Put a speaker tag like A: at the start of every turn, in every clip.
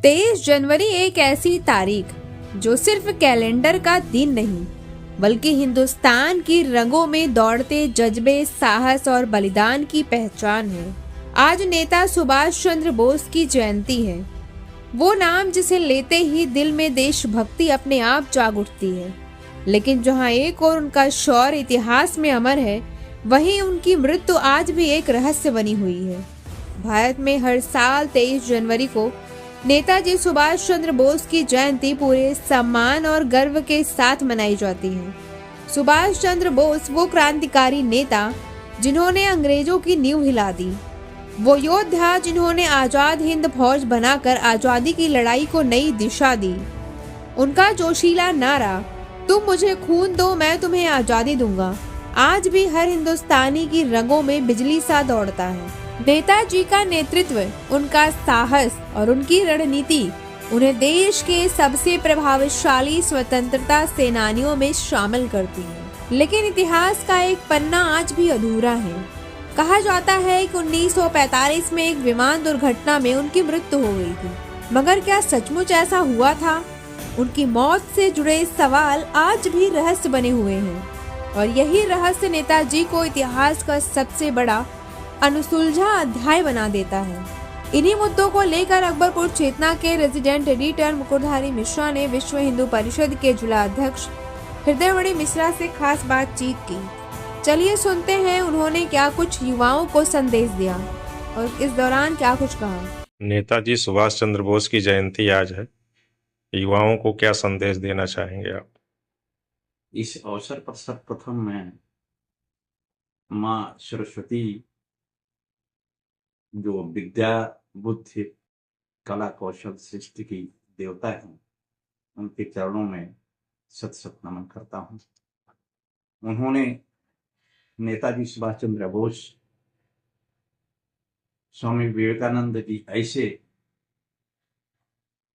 A: 23 जनवरी एक ऐसी तारीख जो सिर्फ कैलेंडर का दिन नहीं बल्कि हिंदुस्तान की रंगों में दौड़ते जज्बे, साहस और बलिदान की पहचान है। आज नेता सुभाष चंद्र बोस की जयंती है। वो नाम जिसे लेते ही दिल में देशभक्ति अपने आप जाग उठती है। लेकिन जहां एक और उनका शौर्य इतिहास में अमर है, वहीं उनकी मृत्यु आज भी एक रहस्य बनी हुई है। भारत में हर साल 23 जनवरी को नेताजी सुभाष चंद्र बोस की जयंती पूरे सम्मान और गर्व के साथ मनाई जाती है। सुभाष चंद्र बोस वो क्रांतिकारी नेता जिन्होंने अंग्रेजों की नींव हिला दी, वो योद्धा जिन्होंने आजाद हिंद फौज बनाकर आजादी की लड़ाई को नई दिशा दी। उनका जोशीला नारा, तुम मुझे खून दो मैं तुम्हें आजादी दूंगा, आज भी हर हिंदुस्तानी की रगों में बिजली सा दौड़ता है। नेताजी का नेतृत्व, उनका साहस और उनकी रणनीति उन्हें देश के सबसे प्रभावशाली स्वतंत्रता सेनानियों में शामिल करती है। लेकिन इतिहास का एक पन्ना आज भी अधूरा है। कहा जाता है कि 1945 में एक विमान दुर्घटना में उनकी मृत्यु हो गई थी, मगर क्या सचमुच ऐसा हुआ था? उनकी मौत से जुड़े सवाल आज भी रहस्य बने हुए हैं और यही रहस्य नेताजी को इतिहास का सबसे बड़ा अनुसुलझा अध्याय बना देता है। इन्हीं मुद्दों को लेकर अकबरपुर चेतना के रेजिडेंट एडिटर मुकुटधारी मिश्रा ने विश्व हिंदू परिषद के जिला अध्यक्ष हृदयमणि मिश्रा से खास बातचीत की। चलिए सुनते हैं उन्होंने क्या कुछ युवाओं को संदेश दिया और इस दौरान क्या कुछ कहा।
B: नेताजी सुभाष चंद्र बोस की जयंती आज है। युवाओं को क्या संदेश देना चाहेंगे आप?
C: इस अवसर पर सर्वप्रथम मैं माँ सरस्वती, जो विद्या, बुद्धि, कला, कौशल, सृष्टि की देवता हैं, उनके चरणों में शत शत नमन करता हूँ। उन्होंने, नेताजी सुभाष चंद्र बोस, स्वामी विवेकानंद जी ऐसे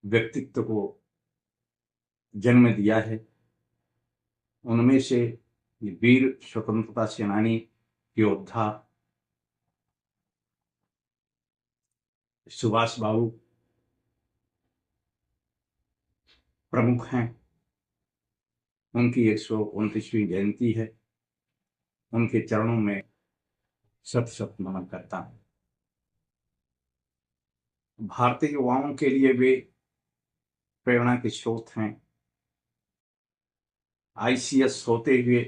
C: व्यक्तित्व को जन्म दिया है। उनमें से वीर स्वतंत्रता सेनानी, योद्धा सुभाष बाबू प्रमुख हैं। उनकी 129वीं जयंती है। उनके चरणों में शत शत नमन करता हूं। भारतीय युवाओं के लिए वे प्रेरणा के स्रोत हैं। आईसीएस होते हुए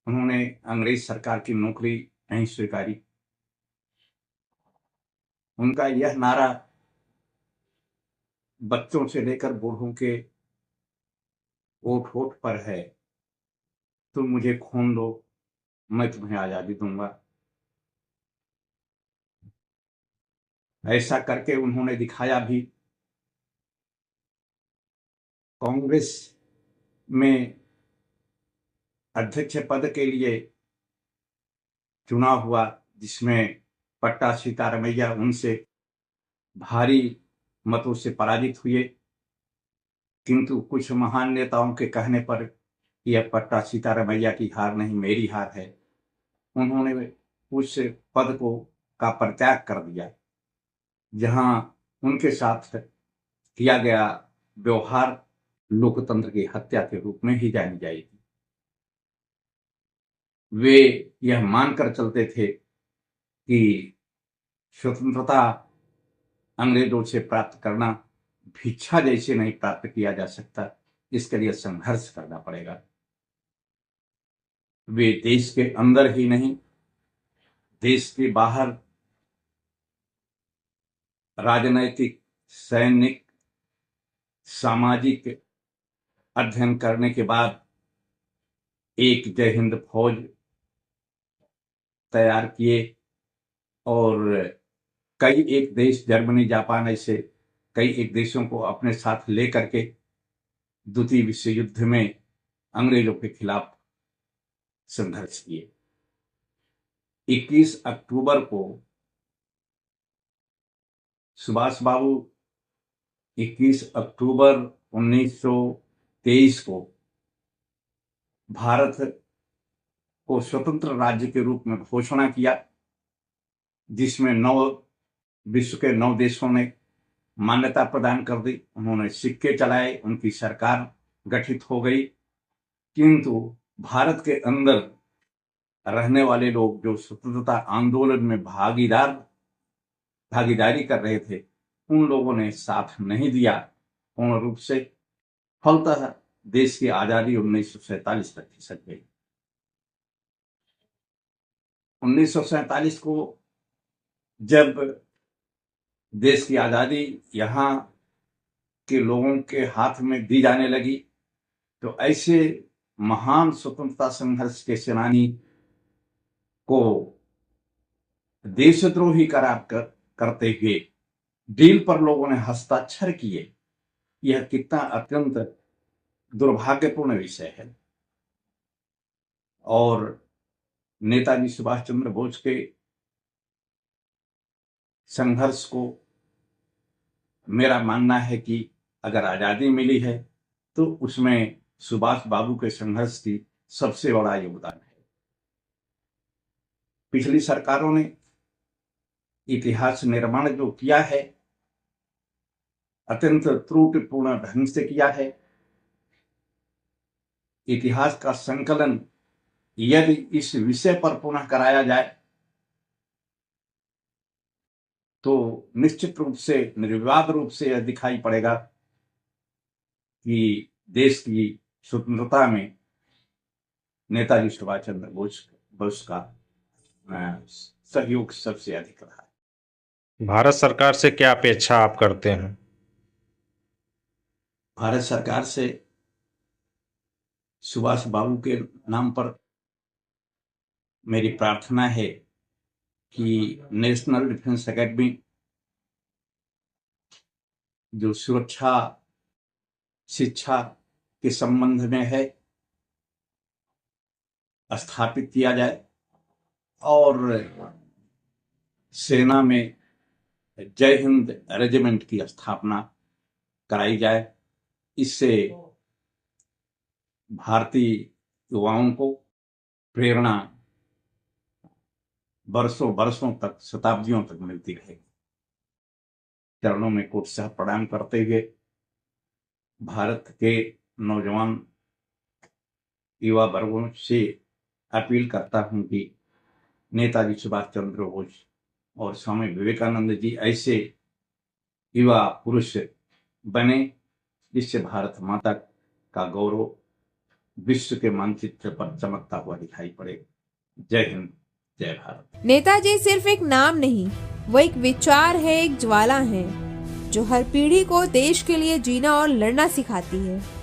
C: उन्होंने अंग्रेज सरकार की नौकरी नहीं स्वीकारी। उनका यह नारा बच्चों से लेकर बूढ़ों के ओठ ओठ पर है, तुम मुझे खून दो मैं तुम्हें आजादी दूंगा। ऐसा करके उन्होंने दिखाया भी। कांग्रेस में अध्यक्ष पद के लिए चुनाव हुआ, जिसमें पट्टा सीतारमैया उनसे भारी मतों से पराजित हुए, किंतु कुछ महान नेताओं के कहने पर यह पट्टा सीतारमैया की हार नहीं, मेरी हार है। उन्होंने उस पद को का परित्याग कर दिया। जहां उनके साथ किया गया व्यवहार लोकतंत्र की हत्या के रूप में ही जानी जाएगी। वे यह मानकर चलते थे कि स्वतंत्रता अंग्रेजों से प्राप्त करना भिक्षा जैसे नहीं प्राप्त किया जा सकता, इसके लिए संघर्ष करना पड़ेगा। वे देश के अंदर ही नहीं, देश के बाहर राजनैतिक, सैनिक, सामाजिक अध्ययन करने के बाद एक जय हिंद फौज तैयार किए और कई एक देश, जर्मनी, जापान, ऐसे कई एक देशों को अपने साथ लेकर के द्वितीय विश्व युद्ध में अंग्रेजों के खिलाफ संघर्ष किए। 21 अक्टूबर को सुभाष बाबू 21 अक्टूबर 1923 को भारत को स्वतंत्र राज्य के रूप में घोषणा किया, जिसमें विश्व के 9 देशों ने मान्यता प्रदान कर दी, उन्होंने सिक्के चलाए, उनकी सरकार गठित हो गई। किंतु भारत के अंदर रहने वाले लोग जो स्वतंत्रता आंदोलन में भागीदारी कर रहे थे, उन लोगों ने साथ नहीं दिया पूर्ण रूप से। फलतः देश की आजादी 1947 तक खिसक गई। 1947 को जब देश की आजादी यहाँ के लोगों के हाथ में दी जाने लगी, तो ऐसे महान स्वतंत्रता संघर्ष के सेनानी को देशद्रोही करार करते हुए डील पर लोगों ने हस्ताक्षर किए। यह कितना अत्यंत दुर्भाग्यपूर्ण विषय है। और नेताजी सुभाष चंद्र बोस के संघर्ष को मेरा मानना है कि अगर आजादी मिली है तो उसमें सुभाष बाबू के संघर्ष की सबसे बड़ा योगदान है। पिछली सरकारों ने इतिहास निर्माण जो किया है, अत्यंत त्रुटिपूर्ण ढंग से किया है। इतिहास का संकलन यदि इस विषय पर पुनः कराया जाए तो निश्चित रूप से, निर्विवाद रूप से यह दिखाई पड़ेगा कि देश की स्वतंत्रता में नेताजी सुभाष चंद्र बोस का सहयोग सबसे अधिक रहा है।
B: भारत सरकार से क्या अपेक्षा आप करते हैं?
C: भारत सरकार से सुभाष बाबू के नाम पर मेरी प्रार्थना है कि नेशनल डिफेंस एकेडमी जो सुरक्षा शिक्षा के संबंध में है, स्थापित किया जाए और सेना में जय हिंद रेजिमेंट की स्थापना कराई जाए। इससे भारतीय युवाओं को प्रेरणा वर्षों वर्षों तक, शताब्दियों तक मिलती रहेगी। चरणों में कोटसह प्रणाम करते हुए भारत के नौजवान युवा वर्गों से अपील करता हूं कि नेताजी सुभाष चंद्र बोस और स्वामी विवेकानंद जी ऐसे युवा पुरुष बने जिससे भारत माता का गौरव विश्व के मानचित्र पर चमकता हुआ दिखाई पड़े। जय हिंद, जय भारत।
A: नेताजी सिर्फ एक नाम नहीं, वो एक विचार है, एक ज्वाला है जो हर पीढ़ी को देश के लिए जीना और लड़ना सिखाती है।